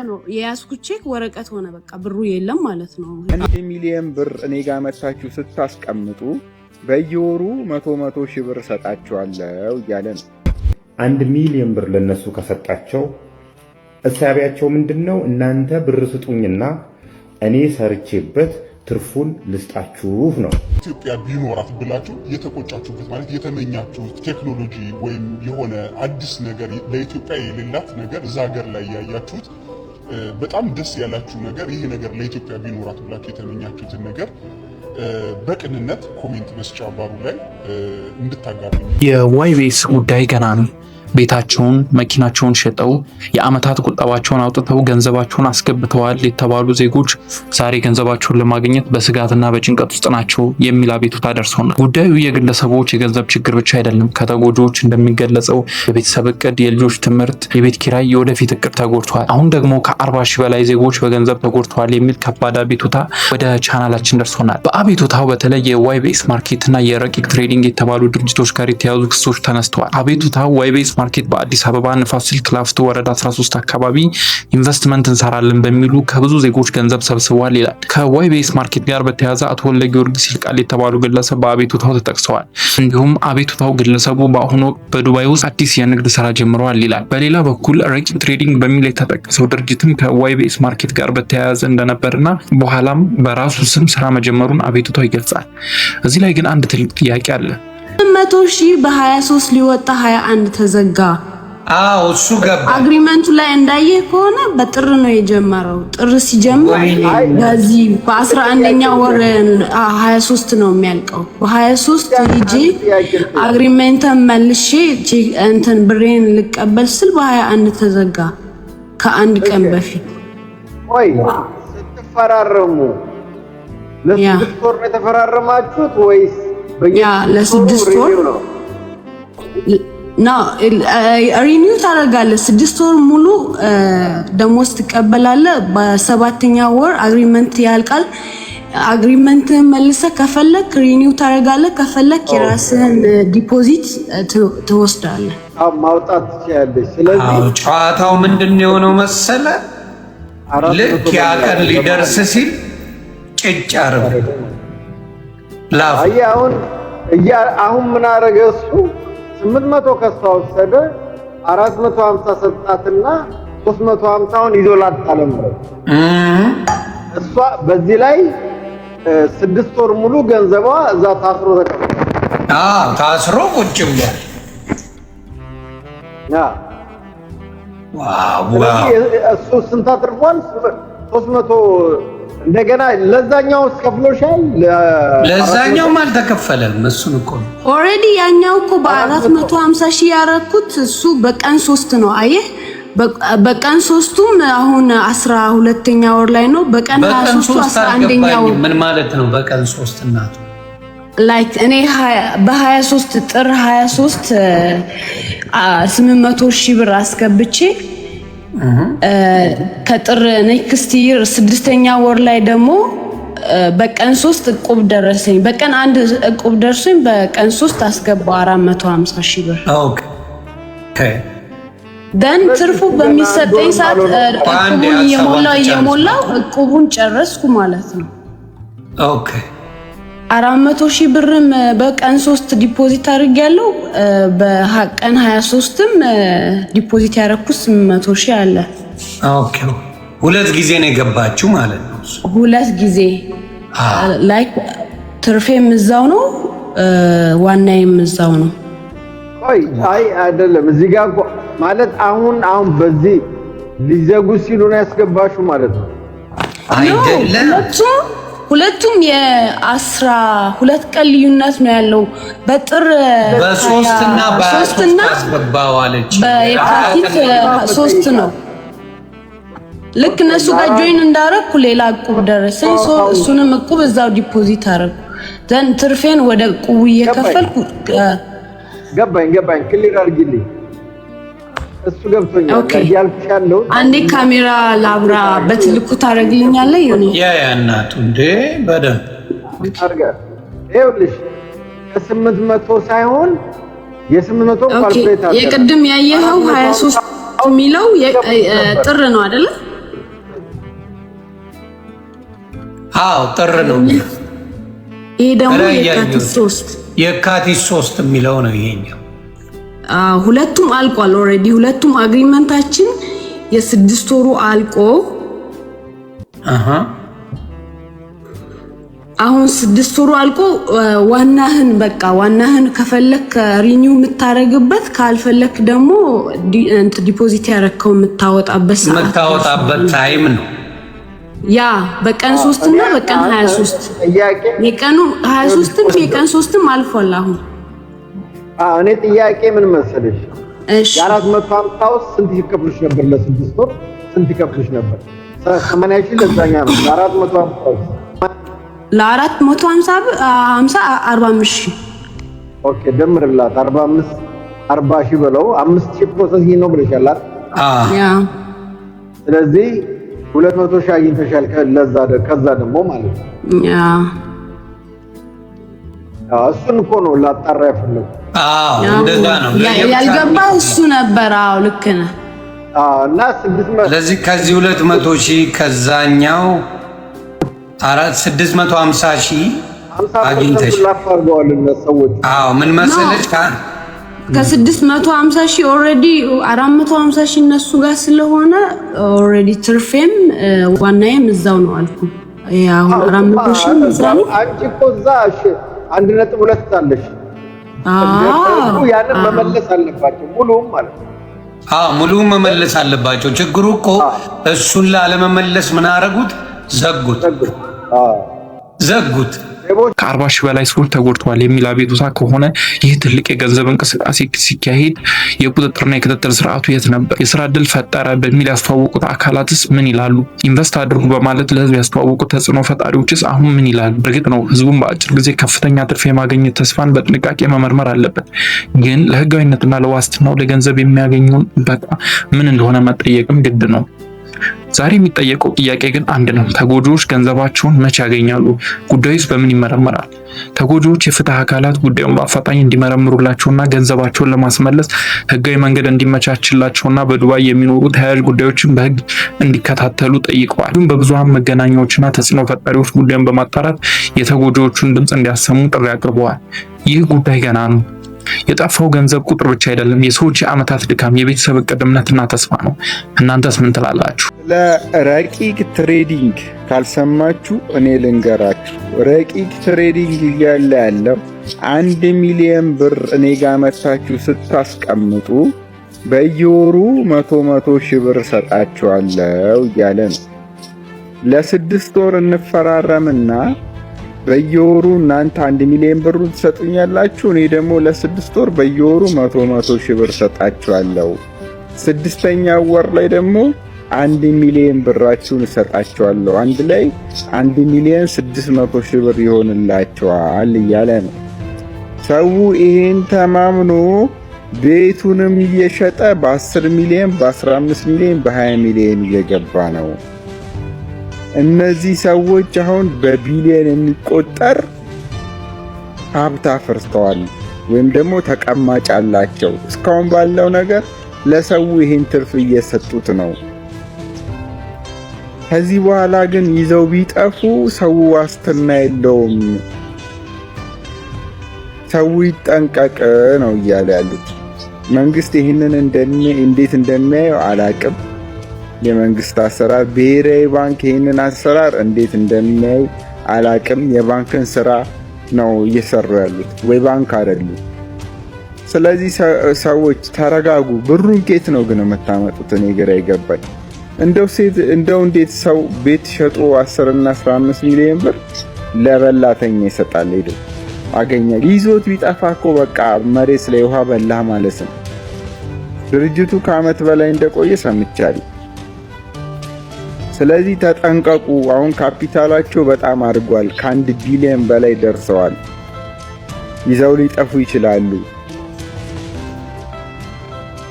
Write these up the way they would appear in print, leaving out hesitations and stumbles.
ነው የያዝኩት ቼክ ወረቀት ሆነ በቃ ብሩ የለም ማለት ነው። 1 ሚሊዮን ብር እኔ ጋር መታችሁ ስታስቀምጡ በየወሩ 100 ሺህ ብር ሰጣችኋለሁ እያለ ነው። 1 ሚሊዮን ብር ለነሱ ከሰጣቸው እሳቢያቸው ምንድነው? እናንተ ብር ስጡኝና እኔ ሰርቼበት ትርፉን ልስጣችሁ ነው። ኢትዮጵያ ቢኖራት ብላችሁ የተቆጫችሁበት ማለት የተመኛችሁት ቴክኖሎጂ ወይም የሆነ አዲስ ነገር ለኢትዮጵያ የሌላት ነገር እዛ ሀገር ላይ ያያችሁት በጣም ደስ ያላችሁ ነገር ይሄ ነገር ለኢትዮጵያ ቢኖራት ብላችሁ የተመኛችሁትን ነገር በቅንነት ኮሜንት መስጫ ባሩ ላይ እንድታጋሩ። የዋይቤስ ጉዳይ ገና ነው። ቤታቸውን መኪናቸውን ሸጠው የአመታት ቁጠባቸውን አውጥተው ገንዘባቸውን አስገብተዋል የተባሉ ዜጎች ዛሬ ገንዘባቸውን ለማግኘት በስጋትና በጭንቀት ውስጥ ናቸው የሚል አቤቱታ ደርሶናል። ጉዳዩ የግለሰቦች የገንዘብ ችግር ብቻ አይደለም። ከተጎጂዎች እንደሚገለጸው የቤተሰብ እቅድ፣ የልጆች ትምህርት፣ የቤት ኪራይ፣ የወደፊት እቅድ ተጎድቷል። አሁን ደግሞ ከ40 ሺህ በላይ ዜጎች በገንዘብ ተጎድተዋል የሚል ከባድ አቤቱታ ወደ ቻናላችን ደርሶናል። በአቤቱታው በተለይ የዋይቤስ ማርኬትና የረቂቅ ትሬዲንግ የተባሉ ድርጅቶች ጋር የተያዙ ክሶች ተነስተዋል። አቤቱታው ዋይቤስ ማርኬት በአዲስ አበባ ንፋስ ስልክ ላፍቶ ወረዳ 13 አካባቢ ኢንቨስትመንት እንሰራለን በሚሉ ከብዙ ዜጎች ገንዘብ ሰብስበዋል ይላል። ከዋይቤስ ማርኬት ጋር በተያያዘ አቶ ወልደ ጊዮርጊስ ይልቃል የተባሉ ግለሰብ በአቤቱታው ተጠቅሰዋል። እንዲሁም አቤቱታው ግለሰቡ በአሁኑ በዱባይ ውስጥ አዲስ የንግድ ስራ ጀምረዋል ይላል። በሌላ በኩል ረቂቅ ትሬዲንግ በሚል የተጠቀሰው ድርጅትም ከዋይቤስ ማርኬት ጋር በተያያዘ እንደነበርና በኋላም በራሱ ስም ስራ መጀመሩን አቤቱታው ይገልጻል። እዚህ ላይ ግን አንድ ትልቅ ጥያቄ አለ። 100 ሺህ በ23 ሊወጣ 21 ተዘጋ። እሱ ገባ። አግሪመንቱ ላይ እንዳየ ከሆነ በጥር ነው የጀመረው። ጥር ሲጀምር በዚህ በ11ኛ ወር 23 ነው የሚያልቀው። በ23 ሂጂ አግሪመንቱን መልሼ እንትን ብሬን ልቀበል ስል በ21 ተዘጋ። ከአንድ ቀን በፊት ወይ ስትፈራረሙ ለስድስት ወር ነው የተፈራረማችሁት ወይስ ለስድስት ወር ነው ሪኒው ታደርጋለህ? 6 ወር ሙሉ ደሞዝ ትቀበላለህ። በ7ኛ ወር አግሪመንት ያልቃል። አግሪመንት መልሰህ ከፈለክ ሪኒው ታደርጋለህ፣ ከፈለክ የራስህን ዲፖዚት ትወስዳለህ። ማውጣት ትችላለህ። ስለዚህ ጨዋታው ምንድነው የሆነው መሰለ? ልክ ያ ቀን ሊደርስ ሲል ጭጭ አረገ። አሁን ምን አረገ እሱ 800 ከሷ ወሰደ፣ 450 ሰጣትና 350ውን ይዞላት አለምረ እሷ በዚህ ላይ 6 ወር ሙሉ ገንዘቧ እዛ ታስሮ ተቀምጧል። ታስሮ ቁጭ ብሏል። እሱ ስንት አትርፏል? 300 እንደገና ለዛኛው ከፍሎሻል። ለዛኛው አልተከፈለም። እሱን እኮ ኦሬዲ ያኛው እኮ በ450 ሺህ ያረኩት እሱ በቀን 3 ነው። አየህ በቀን 3ቱም አሁን 12ኛ ወር ላይ ነው። በቀን 23 11ኛ ወር ምን ማለት ነው? በቀን 3 እናቱ ላይክ እኔ በ23 ጥር 23 800 ሺህ ብር አስገብቼ ከጥር ኔክስት ይር 6ኛ ወር ላይ ደግሞ በቀን 3 እቁብ ደረሰኝ። በቀን 1 እቁብ ደርሶኝ በቀን 3 አስገባው 450 ሺህ ብር። ኦኬ ደን ትርፉ በሚሰጠኝ ሰዓት እቁቡን እየሞላው እቁቡን ጨረስኩ ማለት ነው። ኦኬ 400 ሺህ ብርም በቀን 3 ዲፖዚት አድርጌያለሁ። በቀን 23ም ዲፖዚት ያደረኩት 800 ሺህ አለ። ኦኬ ሁለት ጊዜ ነው የገባችሁ ማለት ነው? ሁለት ጊዜ ላይክ ትርፌም እዛው ነው፣ ዋናዬም እዛው ነው። አይ አይደለም እዚህ ጋር ማለት አሁን በዚህ ሊዘጉ ሲሉ ነው ያስገባችሁ ማለት ነው አይደለም? ሁለቱም የ12 ቀን ልዩነት ነው ያለው። በጥር በ3 እና በ3 አስገባው አለች። በየካቲት 3 ነው። ልክ እነሱ ጋር ጆይን እንዳረኩ ሌላ እቁብ ደረሰኝ። እሱንም እቁብ እዛው ዲፖዚት አረኩ። ዘን ትርፌን ወደ እቁቡ እየከፈልኩ ገባኝ ክሊር አድርጊልኝ። እሱ ገብቶኛል ያልኩሽ ያለው አንዴ ካሜራ ላብራ በትልቁ ታረግልኛለህ? ያ እናቱ እንዴ በደንብ አርጋ ይኸውልሽ ከ800 ሳይሆን የ800 ካልኩሌት አድርጋ የቅድም ያየኸው 23 የሚለው ጥር ነው አይደለ? አዎ ጥር ነው። ይሄ ደግሞ የካቲት 3 የሚለው ነው ይሄኛው። ሁለቱም አልቋል ኦልሬዲ። ሁለቱም አግሪመንታችን የ6 ወሩ አልቆ አሁን 6 ወሩ አልቆ ዋናህን ከፈለክ ሪኒው የምታረግበት ካልፈለክ ደግሞ ዲፖዚት ያረከው የምታወጣበት ታይም ነው። ያ በቀን 3 እና በቀን 23 የቀኑ 23ም የቀን 3ም አልፏል አሁን። እኔ ጥያቄ ምን መሰለሽ? እሺ የ450 ውስጥ ስንት ይከፍሉሽ ነበር? ለ6 ወር ስንት ይከፍሉሽ ነበር? 80 ሺህ ለዛኛ ነው። ለ450 45 ሺህ ኦኬ፣ ደምርላት 40 ሺህ በለው 5 ሺህ ፕሮሰሲንግ ነው ብለሻል አይደል? ያ ስለዚህ 200 ሺህ አግኝተሻል። ከዛ ደግሞ ማለት ነው ያ እሱን እኮ ነው ላጣራ ያፈለኩ። እንደዛ ነው ያልገባ እሱ ነበር። ልክ ነህ። እና 600 ስለዚህ ከዚህ 200 ሺህ ከዛኛው 650 ሺህ አግኝተሽ ላፋርገዋል ሰዎች። ምን መሰለሽ ከ650 ሺህ ኦልሬዲ 450 ሺህ እነሱ ጋር ስለሆነ ኦልሬዲ ትርፌም ዋናዬም እዛው ነው አልኩ። ያው 400 ሺህ እዛው አንቺ እኮ እዛ 1.2 አለሽ። ያንን መመለስ አለባቸው ሙሉም ማለት ነው። ሙሉም መመለስ አለባቸው። ችግሩ እኮ እሱን ላለመመለስ ምን አደረጉት? ዘጉት። ከ40 ሺህ በላይ ሰዎች ተጎድተዋል የሚል አቤቱታ ከሆነ ይህ ትልቅ የገንዘብ እንቅስቃሴ ሲካሄድ የቁጥጥርና የክትትል ስርዓቱ የት ነበር? የስራ ዕድል ፈጠረ በሚል ያስተዋወቁት አካላትስ ምን ይላሉ? ኢንቨስት አድርጉ በማለት ለህዝብ ያስተዋወቁት ተጽዕኖ ፈጣሪዎችስ አሁን ምን ይላሉ? እርግጥ ነው ህዝቡን በአጭር ጊዜ ከፍተኛ ትርፍ የማግኘት ተስፋን በጥንቃቄ መመርመር አለበት። ግን ለህጋዊነትና ለዋስትናው ለገንዘብ የሚያገኙን በቃ ምን እንደሆነ መጠየቅም ግድ ነው። ዛሬ የሚጠየቀው ጥያቄ ግን አንድ ነው። ተጎጂዎች ገንዘባቸውን መቼ ያገኛሉ? ጉዳዩስ በምን ይመረመራል? ተጎጂዎች የፍትህ አካላት ጉዳዩን በአፋጣኝ እንዲመረምሩላቸውና ገንዘባቸውን ለማስመለስ ህጋዊ መንገድ እንዲመቻችላቸውና በዱባይ የሚኖሩ ተያያዥ ጉዳዮችን በህግ እንዲከታተሉ ጠይቀዋል። እንዲሁም በብዙሃን መገናኛዎችና ተጽዕኖ ፈጣሪዎች ጉዳዩን በማጣራት የተጎጂዎቹን ድምፅ እንዲያሰሙ ጥሪ አቅርበዋል። ይህ ጉዳይ ገና ነው። የጠፋው ገንዘብ ቁጥር ብቻ አይደለም፣ የሰዎች የዓመታት ድካም፣ የቤተሰብ እቅድ፣ እምነትና ተስፋ ነው። እናንተስ ምን ትላላችሁ? ለረቂቅ ትሬዲንግ ካልሰማችሁ እኔ ልንገራችሁ። ረቂቅ ትሬዲንግ እያለ ያለው 1 ሚሊዮን ብር እኔ ጋር መታችሁ ስታስቀምጡ በየወሩ 100 ሺህ ብር ሰጣችኋለሁ እያለ ነው። ለ6 ወር እንፈራረምና በየወሩ እናንተ 1 ሚሊዮን ብር ትሰጡኛላችሁ፣ እኔ ደግሞ ለ6 ወር በየወሩ 100 ሺህ ብር ሰጣችኋለሁ። 6ኛው ወር ላይ ደግሞ 1 ሚሊዮን ብራችሁን እሰጣችኋለሁ። አንድ ላይ 1 ሚሊዮን 600 ሺህ ብር ይሆንላችኋል እያለ ነው። ሰው ይሄን ተማምኖ ቤቱንም እየሸጠ በ10 ሚሊዮን፣ በ15 ሚሊዮን፣ በ20 ሚሊዮን እየገባ ነው። እነዚህ ሰዎች አሁን በቢሊዮን የሚቆጠር ሀብት አፍርተዋል ወይም ደግሞ ተቀማጭ አላቸው። እስካሁን ባለው ነገር ለሰው ይሄን ትርፍ እየሰጡት ነው። ከዚህ በኋላ ግን ይዘው ቢጠፉ ሰው ዋስትና የለውም። ሰው ይጠንቀቅ ነው እያለ ያሉት። መንግስት ይህንን እንዴት እንደሚያየው አላቅም። የመንግስት አሰራር ብሔራዊ ባንክ ይህንን አሰራር እንዴት እንደሚያይ አላቅም። የባንክን ስራ ነው እየሰሩ ያሉት ወይ ባንክ አይደሉ። ስለዚህ ሰዎች ተረጋጉ። ብሩን ኬት ነው ግን የምታመጡት? እኔ ግራ ይገባኝ። እንደው እንዴት ሰው ቤት ሸጦ 10 እና 15 ሚሊዮን ብር ለበላተኛ ይሰጣል? ሄዶ አገኛል። ይዞት ቢጠፋ እኮ በቃ መሬት ላይ ውሃ በላ ማለት ነው። ድርጅቱ ከዓመት በላይ እንደቆየ ሰምቻለሁ። ስለዚህ ተጠንቀቁ። አሁን ካፒታላቸው በጣም አድጓል። ከ1 ቢሊዮን በላይ ደርሰዋል። ይዘው ሊጠፉ ይችላሉ።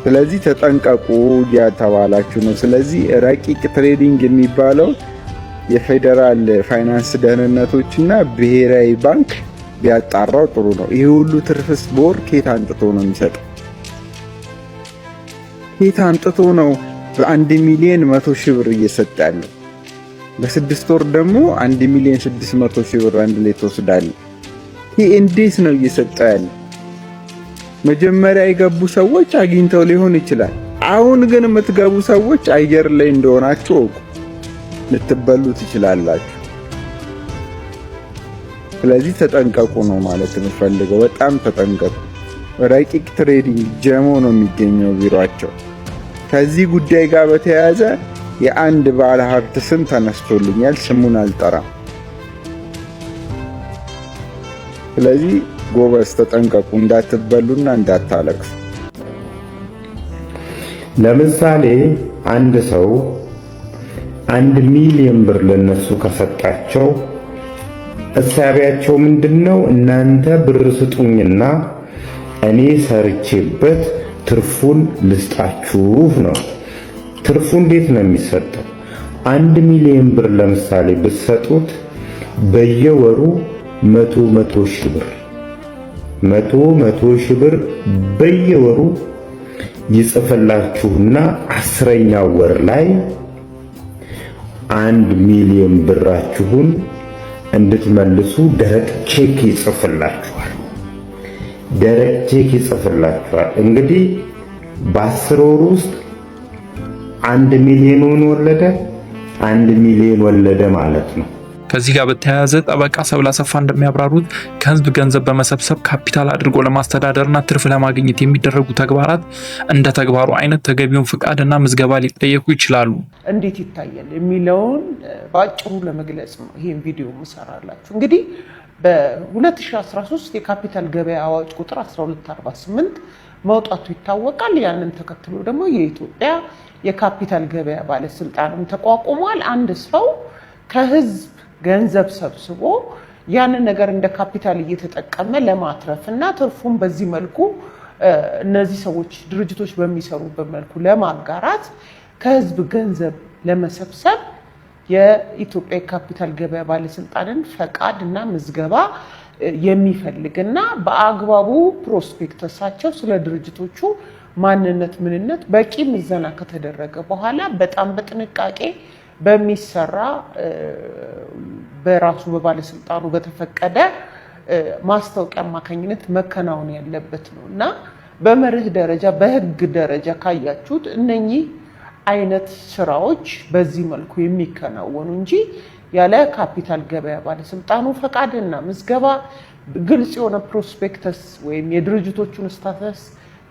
ስለዚህ ተጠንቀቁ እያተባላችሁ ነው። ስለዚህ ረቂቅ ትሬዲንግ የሚባለው የፌዴራል ፋይናንስ ደህንነቶችና ብሔራዊ ባንክ ቢያጣራው ጥሩ ነው። ይሄ ሁሉ ትርፍስ ቦር ኬት አንጥቶ ነው የሚሰጠው? ኬት አንጥቶ ነው በ1 ሚሊዮን 100 ሺህ ብር እየሰጠ ያለው? ለ6 ወር ደግሞ 1,600,000 ብር አንድ ላይ ትወስዳለህ። ይሄ እንዴት ነው እየሰጠ ያለ? መጀመሪያ የገቡ ሰዎች አግኝተው ሊሆን ይችላል። አሁን ግን የምትገቡ ሰዎች አየር ላይ እንደሆናችሁ እወቁ። ልትበሉ ትችላላችሁ። ስለዚህ ተጠንቀቁ ነው ማለት የምፈልገው። በጣም ተጠንቀቁ። ረቂቅ ትሬዲንግ ጀሞ ነው የሚገኘው ቢሮአቸው። ከዚህ ጉዳይ ጋር በተያያዘ የአንድ ባለ ሀብት ስም ተነስቶልኛል። ስሙን አልጠራም። ስለዚህ ጎበዝ ተጠንቀቁ፣ እንዳትበሉና እንዳታለቅሱ። ለምሳሌ አንድ ሰው 1 ሚሊዮን ብር ለነሱ ከሰጣቸው እሳቢያቸው ምንድነው? እናንተ ብር ስጡኝና እኔ ሰርቼበት ትርፉን ልስጣችሁ ነው። ትርፉ እንዴት ነው የሚሰጠው? 1 ሚሊዮን ብር ለምሳሌ ብትሰጡት በየወሩ 100 ሺህ ብር 100 ሺህ ብር በየወሩ ይጽፍላችሁና 10ኛው ወር ላይ 1 ሚሊዮን ብራችሁን እንድትመልሱ ደረቅ ቼክ ይጽፍላችኋል። ደረቅ ቼክ ይጽፍላችኋል። እንግዲህ በ10 ወር ውስጥ 1 ሚሊዮን ወለደ፣ 1 ሚሊዮን ወለደ ማለት ነው። ከዚህ ጋር በተያያዘ ጠበቃ ሰብለ አሰፋ እንደሚያብራሩት ከህዝብ ገንዘብ በመሰብሰብ ካፒታል አድርጎ ለማስተዳደርና ትርፍ ለማግኘት የሚደረጉ ተግባራት እንደ ተግባሩ አይነት ተገቢውን ፍቃድና ምዝገባ ሊጠየቁ ይችላሉ። እንዴት ይታያል የሚለውን በአጭሩ ለመግለጽ ነው ይሄን ቪዲዮ መሰራላችሁ። እንግዲህ በ2013 የካፒታል ገበያ አዋጅ ቁጥር 1248 መውጣቱ ይታወቃል። ያንን ተከትሎ ደግሞ የኢትዮጵያ የካፒታል ገበያ ባለስልጣንም ተቋቁሟል። አንድ ሰው ከህዝብ ገንዘብ ሰብስቦ ያንን ነገር እንደ ካፒታል እየተጠቀመ ለማትረፍ እና ትርፉን በዚህ መልኩ እነዚህ ሰዎች ድርጅቶች በሚሰሩበት መልኩ ለማጋራት ከህዝብ ገንዘብ ለመሰብሰብ የኢትዮጵያ ካፒታል ገበያ ባለስልጣንን ፈቃድ እና ምዝገባ የሚፈልግና በአግባቡ ፕሮስፔክተሳቸው ስለ ድርጅቶቹ ማንነት ምንነት በቂ ምዘና ከተደረገ በኋላ በጣም በጥንቃቄ በሚሰራ በራሱ በባለስልጣኑ በተፈቀደ ማስታወቂያ አማካኝነት መከናወን ያለበት ነው እና በመርህ ደረጃ በህግ ደረጃ ካያችሁት እነኚህ አይነት ስራዎች በዚህ መልኩ የሚከናወኑ እንጂ ያለ ካፒታል ገበያ ባለስልጣኑ ፈቃድና ምዝገባ ግልጽ የሆነ ፕሮስፔክተስ ወይም የድርጅቶቹን ስታተስ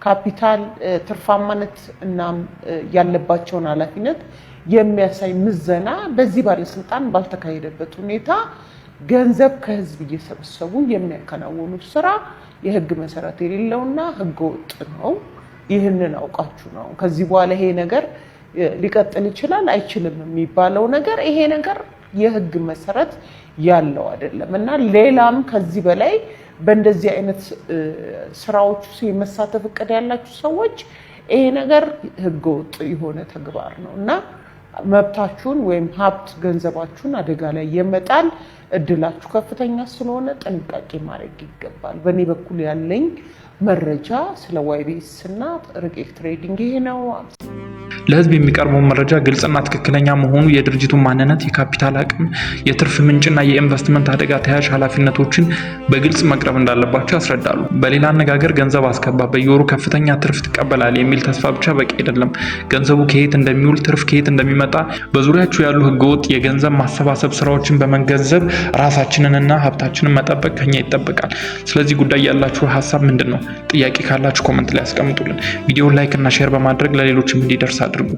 ካፒታል ትርፋማነት እና ያለባቸውን ኃላፊነት የሚያሳይ ምዘና በዚህ ባለስልጣን ባልተካሄደበት ሁኔታ ገንዘብ ከህዝብ እየሰበሰቡ የሚያከናውኑ ስራ የህግ መሰረት የሌለውና ህገ ወጥ ነው። ይህንን አውቃችሁ ነው ከዚህ በኋላ ይሄ ነገር ሊቀጥል ይችላል አይችልም የሚባለው ነገር ይሄ ነገር የህግ መሰረት ያለው አይደለም እና ሌላም ከዚህ በላይ በእንደዚህ አይነት ስራዎች የመሳተፍ እቅድ ያላችሁ ሰዎች ይሄ ነገር ህገ ወጥ የሆነ ተግባር ነው እና መብታችሁን ወይም ሀብት ገንዘባችሁን አደጋ ላይ የመጣል እድላችሁ ከፍተኛ ስለሆነ ጥንቃቄ ማድረግ ይገባል። በእኔ በኩል ያለኝ መረጃ ስለ ዋይቤስ እና ረቂቅ ትሬዲንግ ይሄ ነው። ለህዝብ የሚቀርበው መረጃ ግልጽና ትክክለኛ መሆኑ የድርጅቱን ማንነት፣ የካፒታል አቅም፣ የትርፍ ምንጭና የኢንቨስትመንት አደጋ ተያያዥ ኃላፊነቶችን በግልጽ መቅረብ እንዳለባቸው ያስረዳሉ። በሌላ አነጋገር ገንዘብ አስገባ በየወሩ ከፍተኛ ትርፍ ትቀበላለህ የሚል ተስፋ ብቻ በቂ አይደለም። ገንዘቡ ከየት እንደሚውል፣ ትርፍ ከየት እንደሚመጣ በዙሪያችሁ ያሉ ህገወጥ የገንዘብ ማሰባሰብ ስራዎችን በመገንዘብ ራሳችንንና ሀብታችንን መጠበቅ ከኛ ይጠበቃል። ስለዚህ ጉዳይ ያላችሁ ሀሳብ ምንድን ነው? ጥያቄ ካላችሁ ኮመንት ላይ አስቀምጡልን። ቪዲዮውን ላይክ እና ሼር በማድረግ ለሌሎችም እንዲደርስ አድርጉ።